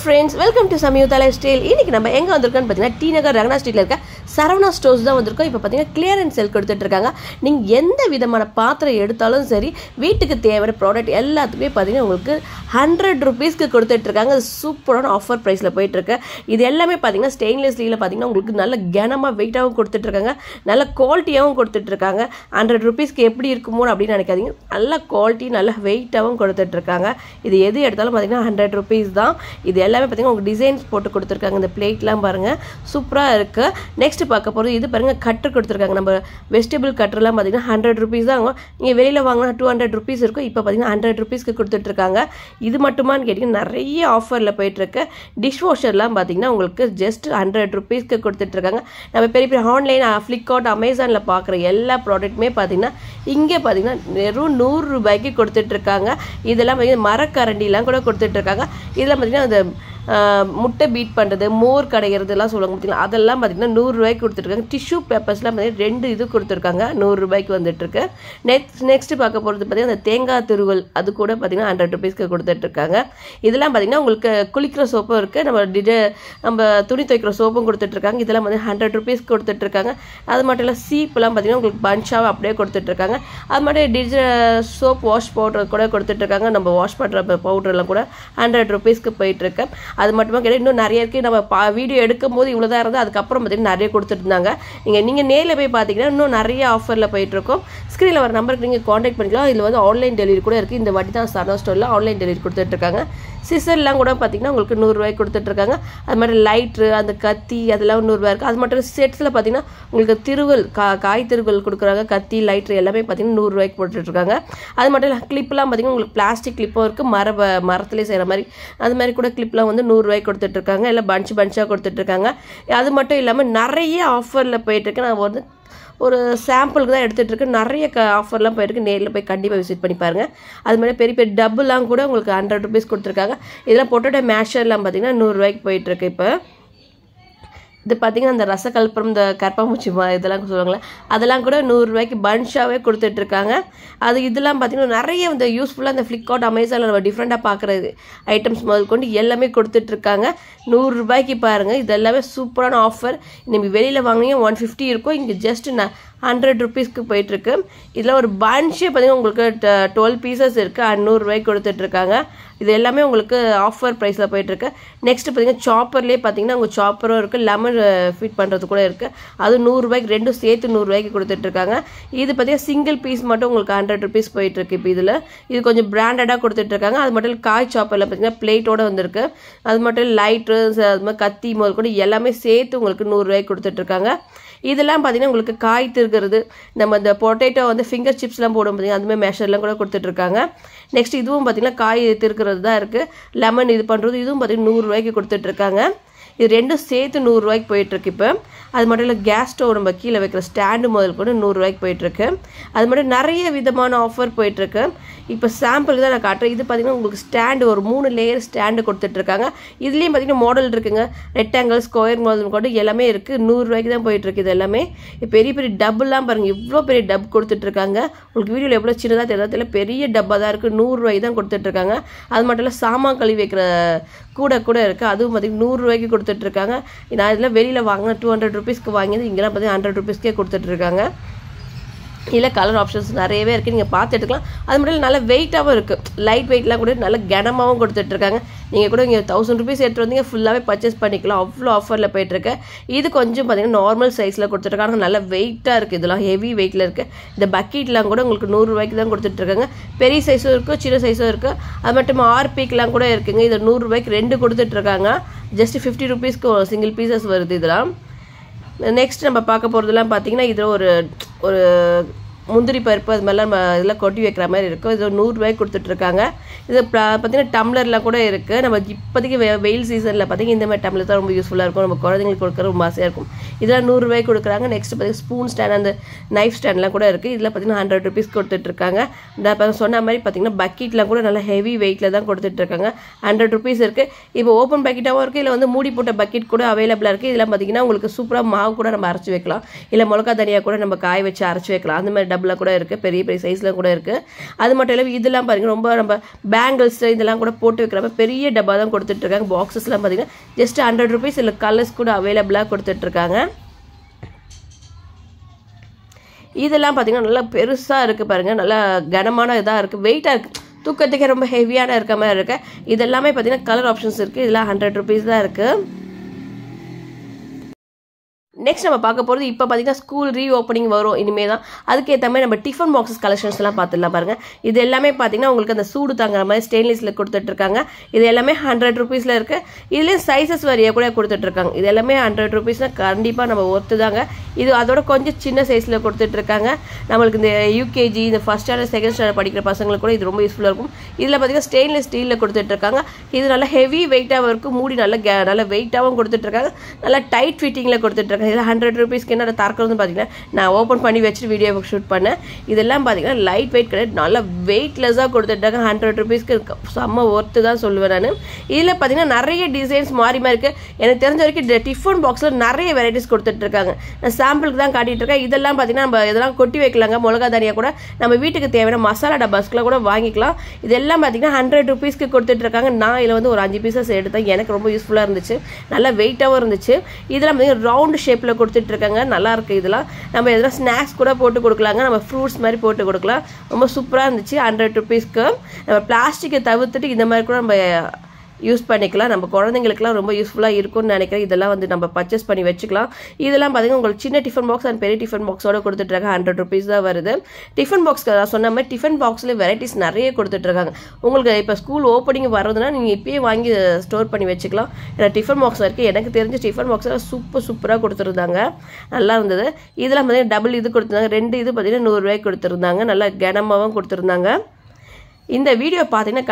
friends, welcome to Samyuktha Lifestyle. இன்னைக்கு நம்ம எங்க வந்திருக்கோம்னு பாத்தீங்கன்னா டி நகர் ரங்கனா ஸ்ட்ரீட்ல இருக்க சரவணா ஸ்டோர்ஸ் தான் வந்திருக்கோம். இப்போ பாத்தீங்கன்னா கிளியரன்ஸ் சேல் கொடுத்துட்டு இருக்காங்க. நீங்க எந்த விதமான பாத்திரம் எடுத்தாலும் சரி, வீட்டுக்கு தேவையான ப்ராடக்ட் எல்லாத்துக்குமே பாத்தீங்கன்னா உங்களுக்கு 100 ரூபீஸ்க்கு கொடுத்துட்டு இருக்காங்க. சூப்பரான ஆஃபர் பிரைஸ்ல போயிட்டு இருக்கு. இது எல்லாமே பாத்தீங்கன்னா ஸ்டெயின்லெஸ் ஸ்டீல்ல பாத்தீங்கன்னா உங்களுக்கு நல்ல கனமா வெயிட்டாவும் கொடுத்துட்டு இருக்காங்க, நல்ல குவாலிட்டியாவும் கொடுத்துட்டு இருக்காங்க. 100 ரூபீஸ்க்கு எப்படி இருக்குமோ அப்படின்னு நினைக்காதீங்க, நல்ல குவாலிட்டி நல்ல வெயிட்டாவும் கொடுத்துட்டு இருக்காங்க. இது எது எடுத்தாலும் பாத்தீங்கன்னா 100 ரூபீஸ் தான். இது எல்லாமே பார்த்தீங்கன்னா உங்களுக்கு டிசைன்ஸ் போட்டு கொடுத்துருக்காங்க. இந்த பிளேட்லாம் பாருங்கள் சூப்பராக இருக்குது. நெக்ஸ்ட் பார்க்க போகிறது இது பாருங்கள், கட்டர் கொடுத்துருக்காங்க. நம்ம வெஜிடபிள் கட்டர்லாம் பார்த்தீங்கன்னா 100 ரூபீஸ் தான். நீங்கள் வெளியில் வாங்கினா 200 ரூபீஸ் இருக்கும். இப்போ பார்த்தீங்கன்னா 100 ரூபீஸ்க்கு கொடுத்துட்ருக்காங்க. இது மட்டுமான்னு கேட்டிங்கன்னா நிறைய ஆஃபரில் போயிட்டுருக்கு. டிஷ் வாஷர்லாம் பார்த்தீங்கன்னா உங்களுக்கு ஜஸ்ட் 100 ரூபீஸ்க்கு கொடுத்துட்ருக்காங்க. நம்ம பெரிய பெரிய ஆன்லைன் ஃப்ளிப்கார்ட் அமேசானில் பார்க்குற எல்லா ப்ராடக்ட்டுமே பார்த்தீங்கன்னா இங்கே பார்த்தீங்கன்னா வெறும் 100 ரூபாய்க்கு கொடுத்துட்ருக்காங்க. இதெல்லாம் பார்த்தீங்கன்னா மரக்கரண்டிலாம் கூட கொடுத்துட்ருக்காங்க. இதெல்லாம் பார்த்தீங்கன்னா அந்த முட்டை பீட் பண்ணுறது, மோர் கடைகிறதுலாம் சொல்லுவாங்க பார்த்தீங்கன்னா, அதெல்லாம் பார்த்தீங்கன்னா 100 ரூபாய்க்கு கொடுத்துருக்காங்க. டிஷ்யூ பேப்பர்ஸ்லாம் பார்த்தீங்கன்னா 2 இது கொடுத்துருக்காங்க, 100 ரூபாய்க்கு வந்துட்டுருக்கு. நெக்ஸ்ட் பார்க்க போகிறது பார்த்தீங்கன்னா அந்த தேங்காய் திருவல், அது கூட பார்த்தீங்கன்னா 100 ரூபீஸ்க்கு கொடுத்துட்ருக்காங்க. இதெல்லாம் பார்த்தீங்கன்னா உங்களுக்கு குளிக்கிற சோப்பும் இருக்குது, நம்ம துணி துவைக்கிற சோப்பும் கொடுத்துட்ருக்காங்க. இதெல்லாம் பார்த்தீங்கன்னா 100 ரூபீஸ்க்கு கொடுத்துட்ருக்காங்க. அது மட்டும் இல்லை சீப்பெல்லாம் பார்த்தீங்கன்னா உங்களுக்கு பஞ்சாக அப்படியே கொடுத்துட்ருக்காங்க. அது மட்டும் சோப் வாஷ் பவுடர் கூட கொடுத்துட்ருக்காங்க. நம்ம வாஷ் பண்ணுற பவுடர்லாம் கூட 100 ரூபீஸ்க்கு போயிட்டுருக்கு. அது மட்டுமா கிடையாது, இன்னும் நிறைய இருக்குது. நம்ம வீடியோ எடுக்கும் போது இவ்வளோ தான் இருந்தது, அதுக்கப்புறம் பார்த்தீங்கன்னா நிறைய கொடுத்துட்டு இருந்தாங்க. நீங்கள் நேரில் போய் பார்த்தீங்கன்னா இன்னும் நிறைய ஆஃபரில் போயிட்டுருக்கோம். ஸ்க்ரீனில் வர நம்பருக்கு நீங்கள் காண்டாக்ட் பண்ணிக்கலாம். இதில் வந்து ஆன்லைன் டெலிவரி கூட இருக்குது. இந்த வாட்டி தான் சரவணா ஸ்டோரில் ஆன்லைன் டெலிவரி கொடுத்துட்ருக்காங்க. சிசர்லாம் கூட பார்த்தீங்கன்னா உங்களுக்கு 100 ரூபாய்க்கு கொடுத்துட்ருக்காங்க. அது மாதிரி லைட்ரு, அந்த கத்தி அதெல்லாம் 100 ரூபாய் இருக்குது. அது மட்டும் செட்ஸில் பார்த்தீங்கன்னா உங்களுக்கு திருவல் காய் திருவல் கொடுக்குறாங்க. கத்தி லைட்ரு எல்லாமே பார்த்தீங்கன்னா 100 ரூபாய்க்கு போட்டுட்ருக்காங்க. அது மட்டும் இல்லை கிளிப்லாம் பார்த்தீங்கன்னா உங்களுக்கு பிளாஸ்டிக் கிளிப்பும் இருக்குது, மரத்துலேயே செய்கிற மாதிரி அது மாதிரி கூட கிளிப்லாம் வந்து 100 ரூபாய்க்கு கொடுத்துட்ருக்காங்க. எல்லாம் பஞ்சாக கொடுத்துட்ருக்காங்க. அது மட்டும் இல்லாமல் நிறைய ஆஃபரில் போயிட்டுருக்கு. நான் வந்து ஒரு சாம்பிளுக்கு தான் எடுத்துகிட்டு இருக்கு. நிறைய ஆஃபர்லாம் போயிருக்கு. நேரில் போய் கண்டிப்பாக விசிட் பண்ணி பாருங்கள். அது மாதிரி பெரிய பெரிய டப்புலாம் கூட உங்களுக்கு 100 ரூபீஸ் கொடுத்துருக்காங்க. இதெல்லாம் பொட்டேட்டோ மேஷர்லாம் பார்த்தீங்கன்னா 100 ரூபாய்க்கு போயிட்டுருக்கு. இப்போ இது பார்த்தீங்கன்னா அந்த ரசக்கல்புரம், இந்த கற்பாம்பூச்சி இதெல்லாம் சொல்லுவாங்களே, அதெல்லாம் கூட 100 ரூபாய்க்கு பன்ஷாகவே கொடுத்துட்ருக்காங்க. இதெல்லாம் பார்த்தீங்கன்னா நிறைய இந்த யூஸ்ஃபுல்லாக இந்த ஃப்ளிப்கார்ட் அமேசானில் நம்ம டிஃப்ரெண்ட்டாக பார்க்குற ஐட்டம்ஸ் முதல் கொண்டு எல்லாமே கொடுத்துட்ருக்காங்க. 100 ரூபாய்க்கு பாருங்கள். இது எல்லாமே சூப்பரான ஆஃபர். நீங்கள் வெளியில் வாங்கினீங்க 150 இருக்கும், இங்கே ஜஸ்ட் 100 ரூபீஸ்க்கு போயிட்டுருக்கு. இதில் ஒரு பன்ஷே பார்த்தீங்கன்னா உங்களுக்கு 12 பீசஸ் இருக்குது, 100 ரூபாய்க்கு கொடுத்துட்ருக்காங்க. இது எல்லாமே உங்களுக்கு ஆஃபர் ப்ரைஸில் போயிட்டுருக்கு. நெக்ஸ்ட் பார்த்தீங்கன்னா சாப்பர்லேயே பார்த்தீங்கன்னா உங்கள் சாப்பரும் இருக்குது, லெமன் ஃபிட் பண்ணுறது கூட இருக்குது. அது 100 ரூபாய்க்கு, ரெண்டும் சேர்த்து 100 ரூபாய்க்கு கொடுத்துட்ருக்காங்க. இது பார்த்தீங்கன்னா சிங்கிள் பீஸ் மட்டும் உங்களுக்கு 100 ரூபீஸ் போயிட்டுருக்கு. இப்போ இது கொஞ்சம் பிராண்டடாக கொடுத்துட்ருக்காங்க. அது மட்டும் காய் சாப்பரில் பார்த்தீங்கன்னா பிளேட்டோடு வந்திருக்கு. அது மட்டும் லைட்ரு, அது மாதிரி கத்தி முதல் கூட எல்லாமே சேர்த்து உங்களுக்கு 100 ரூபாய்க்கு கொடுத்துட்ருக்காங்க. இதெல்லாம் பார்த்தீங்கன்னா உங்களுக்கு காய் திருகிறது, நம்ம இந்த பொட்டேட்டோ வந்து ஃபிங்கர் சிப்ஸ்லாம் போடும் பார்த்தீங்கன்னா அதுமாதிரி மெஷர்லாம் கூட கொடுத்துட்ருக்காங்க. நெக்ஸ்ட் இதுவும் பார்த்தீங்கன்னா காய் திருக்கிறது தான் இருக்குது. லெமன் இது பண்ணுறது இதுவும் பார்த்தீங்கன்னா 100 ரூபாய்க்கு கொடுத்துட்ருக்காங்க. இது ரெண்டும் சேர்த்து 100 ரூபாய்க்கு போயிட்டுருக்கு. இப்போ அது மட்டும் இல்லை கேஸ் ஸ்டவ் நம்ம கீழே வைக்கிற ஸ்டாண்டு முதல் கூட 100 ரூபாய்க்கு போயிட்டுருக்கு. அது மட்டும் நிறைய விதமான ஆஃபர் போயிட்டுருக்கு. இப்போ சாம்பிளுக்கு தான் நான் காட்டுறேன். இது பார்த்தீங்கன்னா உங்களுக்கு ஸ்டாண்டு ஒரு 3 லேயர் ஸ்டாண்டு கொடுத்துட்ருக்காங்க. இதுலேயும் பார்த்தீங்கன்னா மாடல் இருக்குங்க, ரெக்டாங்கிள், ஸ்கொயர் மாடல் கூட எல்லாமே இருக்குது. 100 ரூபாய்க்கு தான் போயிட்டுருக்கு. இது எல்லாமே பெரிய பெரிய டப்புலாம் பாருங்கள், இவ்வளோ பெரிய டப் கொடுத்துட்ருக்காங்க. உங்களுக்கு வீடியோவில் எவ்வளோ சின்னதாக தெரியாத பெரிய டப்பாக தான் இருக்குது. 100 ரூபாய்க்கு தான் கொடுத்துட்ருக்காங்க. அது மட்டும் இல்லை சாமான் கழுவி வைக்கிற கூட இருக்குது, அதுவும் பார்த்தீங்கன்னா 100 ரூபாய்க்கு கொடுத்துட்ருக்காங்க. நான் இதெல்லாம் வெளியில் வாங்கினா 200 ரூபீஸ்க்கு வாங்கியது இங்கெல்லாம் பார்த்தீங்கன்னா 100 ரூபீஸ்க்கே கொடுத்துட்ருக்காங்க. இதில் கலர் ஆப்ஷன்ஸ் நிறையவே இருக்குது, நீங்கள் பார்த்து எடுத்துக்கலாம். அது மட்டும் நல்ல வெயிட்டாகவும் இருக்குது, லைட் வெயிட்லாம் கூட நல்ல கனமாகவும் கொடுத்துட்ருக்காங்க. நீங்கள் கூட இங்கே 1000 ரூபீஸ் எடுத்துகிட்டு வந்தீங்க ஃபுல்லாகவே பர்ச்சேஸ் பண்ணிக்கலாம். அவ்வளோ ஆஃபரில் போயிட்டுருக்கு. இது கொஞ்சம் பார்த்தீங்கன்னா நார்மல் சைஸில் கொடுத்துட்ருக்காங்க, நல்ல வெயிட்டாக இருக்குது. இதெல்லாம் ஹெவி வெயிட்டில் இருக்குது. இந்த பக்கெட்லாம் கூட உங்களுக்கு 100 ரூபாய்க்கு தான் கொடுத்துட்ருக்காங்க. பெரிய சைஸும் இருக்குது, சின்ன சைஸும் இருக்குது. அது மட்டும் ஆர்பிக்கெலாம் கூட இருக்குங்க. இது 100 ரூபாய்க்கு 2 கொடுத்துட்ருக்காங்க. ஜஸ்ட் 50 ரூபீஸ்க்கு சிங்கிள் பீசஸ் வருது. இதெல்லாம் நெக்ஸ்ட் நம்ம பார்க்க போகிறதுலாம் பார்த்தீங்கன்னா இதில் ஒரு முந்திரி பருப்பு அது மாதிரிலாம் நம்ம இதெல்லாம் கொட்டி வைக்கிற மாதிரி இருக்கும். இது 100 ரூபாய்க்கு கொடுத்துட்ருக்காங்க. இது பார்த்தீங்கன்னா டம்ளர்லாம் கூட இருக்குது. நம்ம இப்போதைக்கு வெயில் சீசனில் பார்த்தீங்கன்னா இந்த மாதிரி டம்ளர் தான் ரொம்ப யூஸ்ஃபுல்லாக இருக்கும். நம்ம குழந்தைங்களுக்கு கொடுக்குற ரொம்ப ஆசையாக இருக்கும். இதெல்லாம் 100 ரூபாய்க்கு கொடுக்குறாங்க. நெக்ஸ்ட் பார்த்தீங்கன்னா ஸ்பூன் ஸ்டாண்ட், அந்த நைஃப் ஸ்டாண்ட்லாம் கூட இருக்குது. இதில் பார்த்தீங்கன்னா 100 ரூபீஸ் கொடுத்துட்ருக்காங்க. நான் சொன்ன மாதிரி பார்த்தீங்கன்னா பக்கெட்லாம் கூட நல்லா ஹெவி வெயிட்டில் தான் கொடுத்துட்ருக்காங்க. 100 ரூபீஸ் இருக்குது. இப்போ ஓப்பன் பக்கெட்டாகவும் இருக்குது, இல்லை வந்து மூடி போட்ட பக்கெட் கூட அவைலபிளாக இருக்குது. இதெல்லாம் பார்த்தீங்கன்னா உங்களுக்கு சூப்பராக மாவு கூட நம்ம அரைச்சி வைக்கலாம், இல்லை மிளகா தனியாக கூட நம்ம காய வச்சு அரைச்சி வைக்கலாம். அந்த மாதிரி டபுளாக கூட இருக்குது, பெரிய பெரிய சைஸில் கூட இருக்குது. அது மட்டும் இல்லாமல் இதெல்லாம் பார்த்தீங்கன்னா ரொம்ப நம்ம பேங்கிள்ஸ் இதெல்லாம் கூட போட்டு வைக்கிறப்ப பெரிய டப்பா தான் கொடுத்துட்ருக்காங்க. பாக்ஸஸ்லாம் பார்த்தீங்கன்னா ஜஸ்ட் 100 rupees. இல்லை கலர்ஸ் கூட அவைலபிளாக கொடுத்துட்ருக்காங்க. இதெல்லாம் பார்த்தீங்கன்னா நல்லா பெருசாக இருக்குது பாருங்கள், நல்லா கனமான இதாக இருக்குது, வெயிட்டாக இருக்குது, தூக்கத்துக்கே ரொம்ப ஹெவியான இருக்க மாதிரி இருக்குது. இதெல்லாமே பார்த்தீங்கன்னா கலர் ஆப்ஷன்ஸ் இருக்குது. இதெல்லாம் 100 rupees தான் இருக்குது. நெக்ஸ்ட் நம்ம பார்க்க போகிறது இப்போ பார்த்தீங்கன்னா ஸ்கூல் ரீஓப்பனிங் வரும் இனிமேல் தான். அதுக்கேற்ற மாதிரி நம்ம டிஃபன் பாக்ஸஸ் கலெக்ஷன்ஸ்லாம் பார்த்துடலாம் பாருங்கள். இது எல்லாமே பார்த்தீங்கன்னா உங்களுக்கு அந்த சூடு தாங்குற மாதிரி ஸ்டெயின்லெஸ்ல கொடுத்துட்ருக்காங்க. இது எல்லாமே 100 rupeesல இருக்குது. இதுலேயும் சைஸஸ் வரியாக கூட கொடுத்துட்ருக்காங்க. இது எல்லாமே 100 rupeesனால் கண்டிப்பாக நம்ம ஒர்த்து தாங்க. இது அதோட கொஞ்சம் சின்ன சைஸில் கொடுத்துட்ருக்காங்க. நம்மளுக்கு இந்த யூகேஜி, இந்த ஃபர்ஸ்ட் ஸ்டாண்டர்ட் செகண்ட் ஸ்டாண்டர்ட் படிக்கிற பசங்களுக்கு கூட இது ரொம்ப யூஸ்ஃபுல்லாக இருக்கும். இதில் பார்த்தீங்கன்னா ஸ்டெயின்லெஸ் ஸ்டீலில் கொடுத்துட்ருக்காங்க. இது நல்லா ஹெவி வெயிட்டாகவும் இருக்குது, மூடி நல்ல வெயிட்டாகவும் கொடுத்துட்ருக்காங்க, நல்லா டைட் ஃபிட்டிங்கில் கொடுத்துட்ருக்காங்க. இதில் 100 rupeesக்கு என்ன திறக்கிறதுன்னு பார்த்தீங்கன்னா நான் ஓப்பன் பண்ணி வச்சுட்டு வீடியோ ஷூட் பண்ணேன். இதெல்லாம் பார்த்தீங்கன்னா லைட் வெயிட் கிடையாது, நல்லா வெயிட்லெஸ்ஸாக கொடுத்துட்டாங்க. 100 rupeesக்கு செம்ம ஒர்த்து தான் சொல்லுவேன் நான். இதில் பார்த்தீங்கன்னா நிறைய டிசைன்ஸ் மாறி இருக்குது. எனக்கு தெரிஞ்ச வரைக்கும் டிஃபன் பாக்ஸில் நிறைய வெரைட்டிஸ் கொடுத்துட்ருக்காங்க. நான் சாம்பிளுக்கு தான் காட்டிகிட்டு இருக்கேன். இதெல்லாம் பார்த்தீங்கன்னா நம்ம இதெல்லாம் கொட்டி வைக்கலாங்க. மிளகா தனியாக கூட நம்ம வீட்டுக்கு தேவையான மசாலா டப்பாஸ்க்குலாம் கூட வாங்கிக்கலாம். இதெல்லாம் பார்த்தீங்கன்னா 100 rupeesக்கு கொடுத்துட்ருக்காங்க. நான் இதில் வந்து ஒரு 5 pieces எடுத்தேன், எனக்கு ரொம்ப யூஸ்ஃபுல்லாக இருந்துச்சு, நல்லா வெயிட்டாகவும் இருந்துச்சு. இதெல்லாம் பார்த்தீங்கன்னா ரவுண்ட் ஷேப்பில் கொடுத்துட்ருக்காங்க, நல்லா இருக்குது. இதெல்லாம் நம்ம எதனா ஸ்நாக்ஸ் கூட போட்டு கொடுக்கலாங்க, நம்ம ஃப்ரூட்ஸ் மாதிரி போட்டு கொடுக்கலாம். ரொம்ப சூப்பராக இருந்துச்சு 100 rupeesக்கு. நம்ம பிளாஸ்டிக்கை தவிர்த்துட்டு இந்த மாதிரி கூட நம்ம யூஸ் பண்ணிக்கலாம். நம்ம குழந்தைங்களுக்குலாம் ரொம்ப யூஸ்ஃபுல்லாக இருக்கும்னு நினைக்கிறேன். இதெல்லாம் வந்து நம்ம பர்ச்சேஸ் பண்ணி வச்சுக்கலாம். இதெல்லாம் பார்த்தீங்கன்னா உங்களுக்கு சின்ன டிஃபன் பாக்ஸ் அண்ட் பெரிய டிஃபன் பாக்ஸோட கொடுத்துட்ருக்காங்க. 100 rupees தான் வருது. டிஃபன் பாக்ஸ்க்கு நான் சொன்ன மாதிரி டிஃபன் பாக்ஸில் வெரைட்டிஸ் நிறைய கொடுத்துட்ருக்காங்க. உங்களுக்கு இப்போ ஸ்கூல் ஓப்பனிங் வர்றதுனா நீங்கள் இப்பயே வாங்கி ஸ்டோர் பண்ணி வச்சுக்கலாம். ஏன்னா டிஃபன் பாக்ஸ் இருக்குது, எனக்கு தெரிஞ்ச டிஃபன் பாக்ஸில் சூப்பராக கொடுத்துருந்தாங்க, நல்லா இருந்தது. இதெல்லாம் பார்த்தீங்கன்னா டபுள் இது கொடுத்துருந்தாங்க, 2 இது பார்த்தீங்கன்னா 100 ரூபாய்க்கு கொடுத்துருந்தாங்க, நல்லா கனமாகவும் கொடுத்துருந்தாங்க. இந்த வீடியோ பார்த்தீங்கன்னா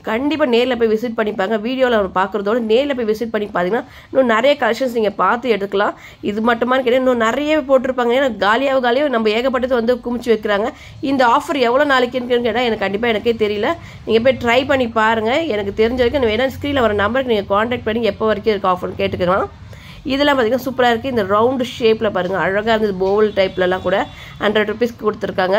கண்டிப்பாக நேரில் போய் விசிட் பண்ணிப்பாங்க. வீடியோவில் பார்க்குறதோட நேரில் போய் விசிட் பண்ணி பார்த்தீங்கன்னா இன்னும் நிறைய கலெக்ஷன்ஸ் நீங்கள் பார்த்து எடுக்கலாம். இது மட்டுமானு கேட்டால் இன்னும் நிறைய போட்டிருப்பாங்க. ஏன்னா காலியாக நம்ம ஏகப்பட்டது வந்து குமிச்சு வைக்கிறாங்க. இந்த ஆஃபர் எவ்வளோ நாளைக்குன்னு கேட்டால் எனக்கு கண்டிப்பாக எனக்கே தெரியல. நீங்கள் போய் ட்ரை பண்ணி பாருங்கள். எனக்கு தெரிஞ்ச வரைக்கும் வேணால் ஸ்க்ரீனில் வர நம்பருக்கு நீங்கள் காண்டாக்ட் பண்ணி எப்போ வரைக்கும் இருக்க ஆஃபர்னு கேட்டுக்கலாம். இதெல்லாம் பார்த்தீங்கன்னா சூப்பராக இருக்குது. இந்த ரவுண்டு ஷேப்பில் பாருங்கள், அழகாக இருந்தது. போவல் டைப்லலாம் கூட 100 rupeesக்கு கொடுத்துருக்காங்க.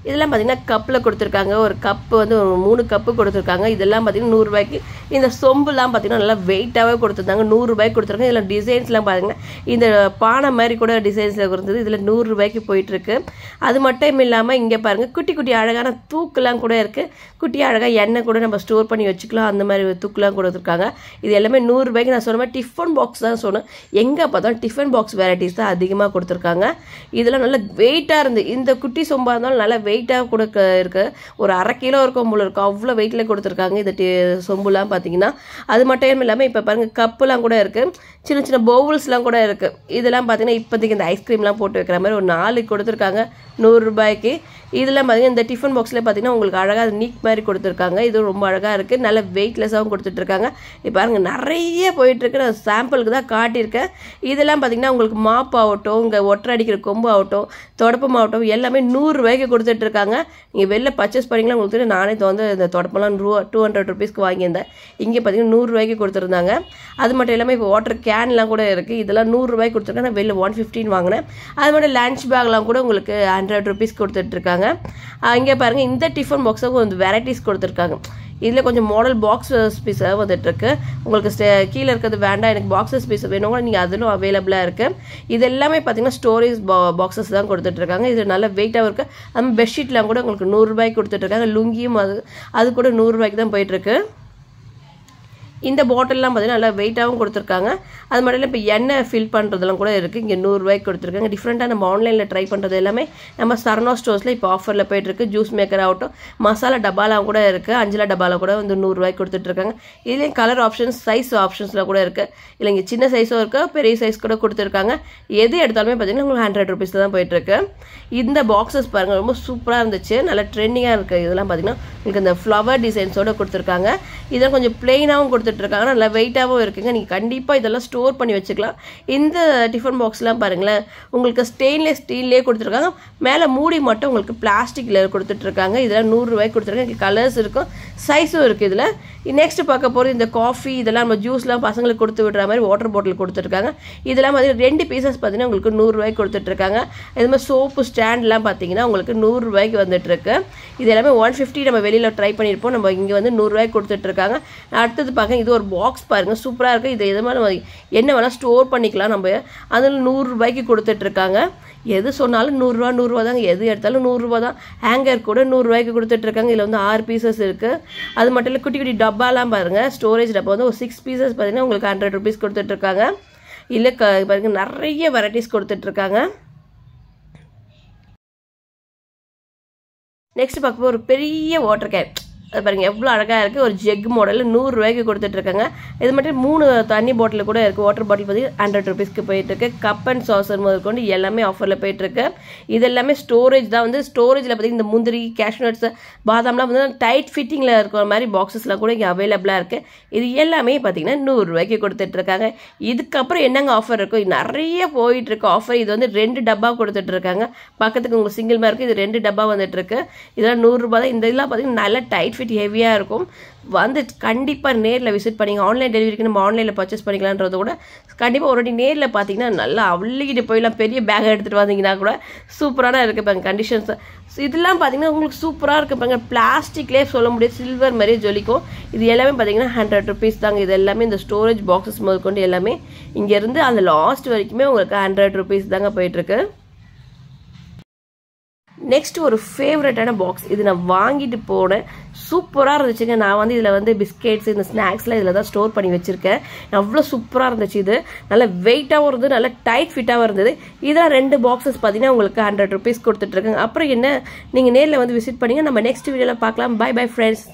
இதெல்லாம் பார்த்தீங்கன்னா கப்பில் கொடுத்துருக்காங்க. ஒரு கப்பு வந்து ஒரு 3 கப்பு கொடுத்துருக்காங்க. இதெல்லாம் பார்த்தீங்கன்னா 100 ரூபாய்க்கு. இந்த சொம்புலாம் பார்த்தீங்கன்னா நல்லா வெயிட்டாகவே கொடுத்துருந்தாங்க, 100 ரூபாய்க்கு கொடுத்துருக்காங்க. இதில் டிசைன்ஸ்லாம் பாருங்கள், இந்த பானை மாதிரி கூட டிசைன்ஸில் இருந்தது. இதில் 100 ரூபாய்க்கு போயிட்டுருக்கு. அது மட்டும் இல்லாமல் இங்கே பாருங்கள் குட்டி குட்டி அழகான தூக்குலாம் கூட இருக்குது. குட்டி அழகாக எண்ணெய் கூட நம்ம ஸ்டோர் பண்ணி வச்சுக்கலாம், அந்த மாதிரி தூக்குலாம் கொடுத்துருக்காங்க. இது எல்லாமே 100 ரூபாய்க்கு. நான் சொன்ன மாதிரி டிஃபன் பாக்ஸ் தான் சொன்னேன், எங்கே பார்த்தாலும் டிஃபன் பாக்ஸ் வெரைட்டிஸ் தான் அதிகமாக கொடுத்துருக்காங்க. இதெல்லாம் நல்லா வெயிட்டாக இருந்து, இந்த குட்டி சொம்பாக இருந்தாலும் நல்லா வெயிட்டாக கொடுக்க இருக்கு. ஒரு 1/2 கிலோ இருக்கும் போல இருக்கும், அவ்வளோ வெயிட்டில் கொடுத்துருக்காங்க இந்த சொம்புலாம் பார்த்தீங்கன்னா. அது மட்டும் இல்லாமல் இப்போ பாருங்கள் கப்புலாம் கூட இருக்குது, சின்ன சின்ன பவுல்ஸ்லாம் கூட இருக்குது. இதெல்லாம் பார்த்தீங்கன்னா இப்போதைக்கு இந்த ஐஸ்கிரீம்லாம் போட்டு வைக்கிற மாதிரி ஒரு 4 கொடுத்துருக்காங்க 100 ரூபாய்க்கு. இதெல்லாம் பார்த்தீங்கன்னா இந்த டிஃபன் பாக்ஸில் பார்த்தீங்கன்னா உங்களுக்கு அழகாக நீக் மாதிரி கொடுத்துருக்காங்க. இது ரொம்ப அழகாக இருக்குது, நல்ல வெயிட்லெஸ்ஸாகவும் கொடுத்துட்ருக்காங்க. இப்போ பாருங்கள் நிறைய போயிட்டுருக்கு, நான் சாம்பிளுக்கு தான் காட்டியிருக்கேன். இதெல்லாம் பார்த்தீங்கன்னா உங்களுக்கு மாப் ஆகட்டும், இங்கே ஒற்றை அடிக்கிற கொம்பு ஆகட்டும், தொடப்பம் ஆகட்டும், எல்லாமே 100 ரூபாய்க்கு கொடுத்துட்ருக்காங்க. நீங்கள் வெளில பர்ச்சேஸ் பண்ணிங்களா உங்களுக்கு தெரியும். நானே வந்து இந்த தொடப்பம்லாம் 200 rupeesக்கு வாங்கியிருந்தேன். இங்கே பார்த்தீங்கன்னா 100 ரூபாய்க்கு கொடுத்துருந்தாங்க. அது மட்டும் இல்லாமல் இப்போ வாட்டர் கேன்லாம் கூட இருக்குது. இதெல்லாம் 100 ரூபாய்க்கு கொடுத்துருக்காங்க. நான் வெளில 115 வாங்கினேன். அது மட்டும் லஞ்ச் பேக்லாம் கூட உங்களுக்கு 100 rupees கொடுத்துட்ருக்காங்க. இங்கே பாருங்கள் இந்த டிஃபன் பாக்ஸுக்கு வந்து வெரைட்டிஸ் கொடுத்துருக்காங்க. இதில் கொஞ்சம் மாடல் பாக்ஸ் பீஸாக வந்துட்டுருக்கு. உங்களுக்கு கீழே இருக்கிறது வேண்டாம், எனக்கு பாக்ஸஸ் பீஸ் வேணும், நீங்கள் அதிலும் அவைலபிளாக இருக்குது. இது எல்லாமே பார்த்தீங்கன்னா ஸ்டோரேஜ் பாக்ஸஸ் தான் கொடுத்துட்ருக்காங்க. இது நல்ல வெயிட்டாகவும் இருக்குது. அது பெட்ஷீட்லாம் கூட உங்களுக்கு 100 ரூபாய்க்கு கொடுத்துட்ருக்காங்க. லுங்கியும் அது கூட 100 ரூபாய்க்கு தான் போயிட்டுருக்கு. இந்த பாட்டில்லாம் பார்த்தீங்கன்னா நல்லா வெயிட்டாகவும் கொடுத்துருக்காங்க. அது மட்டும் இல்லை இப்போ எண்ணெய் ஃபில் பண்ணுறதுலாம் கூட இருக்குது. இங்கே 100 ரூபாய்க்கு கொடுத்துருக்காங்க. டிஃப்ரெண்ட்டாக நம்ம ஆன்லைனில் ட்ரை பண்ணுறது எல்லாமே நம்ம சரணா ஸ்டோர்ஸில் இப்போ ஆஃபரில் போயிட்டுருக்கு. ஜூஸ் மேக்கர் ஆகட்டும், மசாலா டப்பாலாம் கூட இருக்குது. 5 டப்பாவில் கூட வந்து 100 ரூபாய்க்கு கொடுத்துட்ருக்காங்க. இதுலேயும் கலர் ஆப்ஷன்ஸ், சைஸ் ஆப்ஷன்ஸில் கூட இருக்குது. இல்லை இங்கே சின்ன சைஸும் இருக்குது, பெரிய சைஸ் கூட கொடுத்துருக்காங்க. எது எடுத்தாலுமே பார்த்தீங்கன்னா உங்களுக்கு 100 rupees தான் போயிட்டுருக்கு. இந்த பாக்ஸஸ் பாருங்கள் ரொம்ப சூப்பராக இருந்துச்சு, நல்லா ட்ரெண்டிங்காக இருக்குது. இதெல்லாம் பார்த்தீங்கன்னா உங்களுக்கு இந்த ஃப்ளவர் டிசைன்ஸோடு கொடுத்துருக்காங்க. இதெல்லாம் கொஞ்சம் பிளெயினாகவும் கொடுத்துருக்காங்க. கொடுத்துட்ருக்காங்க. நல்லா வெயிட்டாகவும் இருக்குங்க. நீங்கள் கண்டிப்பாக இதெல்லாம் ஸ்டோர் பண்ணி வச்சுக்கலாம். இந்த டிஃபன் பாக்ஸ்லாம் பாருங்களேன், உங்களுக்கு ஸ்டெயின்லெஸ் ஸ்டீல்லே கொடுத்துருக்காங்க. மேலே மூடி மட்டும் உங்களுக்கு பிளாஸ்டிக்கில் கொடுத்துட்ருக்காங்க. இதெல்லாம் 100 ரூபாய்க்கு கொடுத்துருக்காங்க. கலர்ஸ் இருக்கும், சைஸும் இருக்குது. இதில் நெக்ஸ்ட் பார்க்க போகிறது இந்த காஃபி, இதெல்லாம் நம்ம ஜூஸ்லாம் பசங்களுக்கு கொடுத்து விடுற மாதிரி வாட்டர் பாட்டில் கொடுத்துருக்காங்க. இதெல்லாம் மாதிரி 2 பீசஸ் பார்த்தீங்கன்னா உங்களுக்கு 100 ரூபாய்க்கு கொடுத்துட்ருக்காங்க. இது மாதிரி சோப்பு ஸ்டாண்ட்லாம் பார்த்தீங்கன்னா உங்களுக்கு 100 ரூபாய்க்கு வந்துட்டுருக்கு. இது எல்லாமே 150 நம்ம வெளியில் ட்ரை பண்ணியிருப்போம். நம்ம இங்கே வந்து 100 ரூபாய்க்கு கொடுத்துட்ருக்காங்க. அடுத்தது பார்க்க இது ஒரு பாக்ஸ் பாருங்கள், சூப்பராக இருக்குது. இது எது மாதிரி நம்ம என்ன வேணால் ஸ்டோர் பண்ணிக்கலாம். நம்ம அதில் 100 ரூபாய்க்கு கொடுத்துட்ருக்காங்க. எது சொன்னாலும் 100 ரூபா தாங்க, எது எடுத்தாலும் 100 ரூபா தான். ஹேங்கர் கூட 100 ரூபாய்க்கு கொடுத்துட்ருக்காங்க. இதில் வந்து 6 பீசஸ் இருக்குது. அது மட்டும் இல்லை, குட்டி குட்டி டப்பாலாம் பாருங்கள், ஸ்டோரேஜ் டப்பா வந்து ஒரு 6 பீசஸ் பார்த்தீங்கன்னா உங்களுக்கு 100 ருபீஸ் கொடுத்துட்ருக்காங்க. இல்லை பாருங்கள், நிறைய வெரைட்டிஸ் கொடுத்துட்ருக்காங்க. நெக்ஸ்ட் பார்க்கும்போது ஒரு பெரிய வாட்டர் கேன், அது பாருங்கள் எவ்வளோ அழகாக இருக்குது. ஒரு ஜெக் மாடலில் 100 ரூபாய்க்கு கொடுத்துட்ருக்காங்க. இது மட்டும் 3 தண்ணி பாட்டில் கூட இருக்குது. வாட்டர் பாட்டில் பார்த்தீங்கன்னா 100 ருபீஸ்க்கு போயிட்டுருக்கு. கப் அண்ட் சாசர் முதல் கொண்டு எல்லாமே ஆஃபரில் போயிட்டுருக்கு. இது எல்லாமே ஸ்டோரேஜ் தான். வந்து ஸ்டோரேஜில் பார்த்தீங்கன்னா இந்த முந்திரி, கேஷ்நட்ஸ், பாதாம்லாம் வந்து டைட் ஃபிட்டிங்கில் இருக்கிற மாதிரி பாக்ஸஸ்லாம் கூட இங்கே அவைலபிளாக இருக்குது. இது எல்லாமே பார்த்தீங்கன்னா 100 ரூபாய்க்கு கொடுத்துட்ருக்காங்க. இதுக்கப்புறம் என்னங்க ஆஃபர் இருக்கும், நிறைய போயிட்டுருக்கு ஆஃபர். இது வந்து 2 டப்பா கொடுத்துட்ருக்காங்க. பக்கத்துக்கு உங்களுக்கு சிங்கிள் மாதிரி இருக்குது. இது 2 டப்பா வந்துட்டுருக்கு. இதெல்லாம் 100 ரூபா தான். இந்த இதெல்லாம் பார்த்தீங்கன்னா நல்லா டைட் ஃபிட் ஹெவியாக இருக்கும். வந்து கண்டிப்பாக நேரில் விசிட் பண்ணிங்க. ஆன்லைன் டெலிவரிக்கு நம்ம ஆன்லைனில் பர்ச்சேஸ் பண்ணிக்கலான்றத கூட கண்டிப்பாக ஒரு நேரில் பார்த்தீங்கன்னா நல்லா அள்ளிக்கிட்டு போயிடலாம். பெரிய பேக் எடுத்துகிட்டு வந்தீங்கன்னா கூட சூப்பரான இருக்குது பாருங்க கண்டிஷன்ஸ். இதெல்லாம் பார்த்தீங்கன்னா உங்களுக்கு சூப்பராக இருக்குது பாருங்க. பிளாஸ்டிக்லேயே சொல்ல முடியாது, சில்வர் மாதிரியே ஜொலிக்கும். இது எல்லாமே பார்த்தீங்கன்னா 100 ருபீஸ் தாங்க. இது எல்லாமே இந்த ஸ்டோரேஜ் பாக்ஸஸ் முதல் கொண்டு எல்லாமே இங்கேருந்து அந்த லாஸ்ட் வரைக்குமே உங்களுக்கு 100 ருபீஸ் தாங்க போயிட்டுருக்கு. நெக்ஸ்ட் ஒரு ஃபேவரட்டான பாக்ஸ், இது நான் வாங்கிட்டு போனேன். சூப்பராக இருந்துச்சுங்க. நான் வந்து இதில் வந்து பிஸ்கெட்ஸ், இந்த ஸ்நாக்ஸ்லாம் இதில் தான் ஸ்டோர் பண்ணி வச்சுருக்கேன். அவ்வளோ சூப்பராக இருந்துச்சு. இது நல்ல வெயிட்டாகவும் இருந்தது, நல்ல டைட் ஃபிட்டாகவும் இருந்தது. இதெல்லாம் 2 பாக்ஸஸ் பார்த்தீங்கன்னா உங்களுக்கு 100 ருபீஸ் கொடுத்துட்ருக்காங்க. அப்புறம் என்ன, நீங்கள் நேரில் வந்து விசிட் பண்ணிங்க. நம்ம நெக்ஸ்ட் வீடியோவில் பார்க்கலாம். Bye bye friends.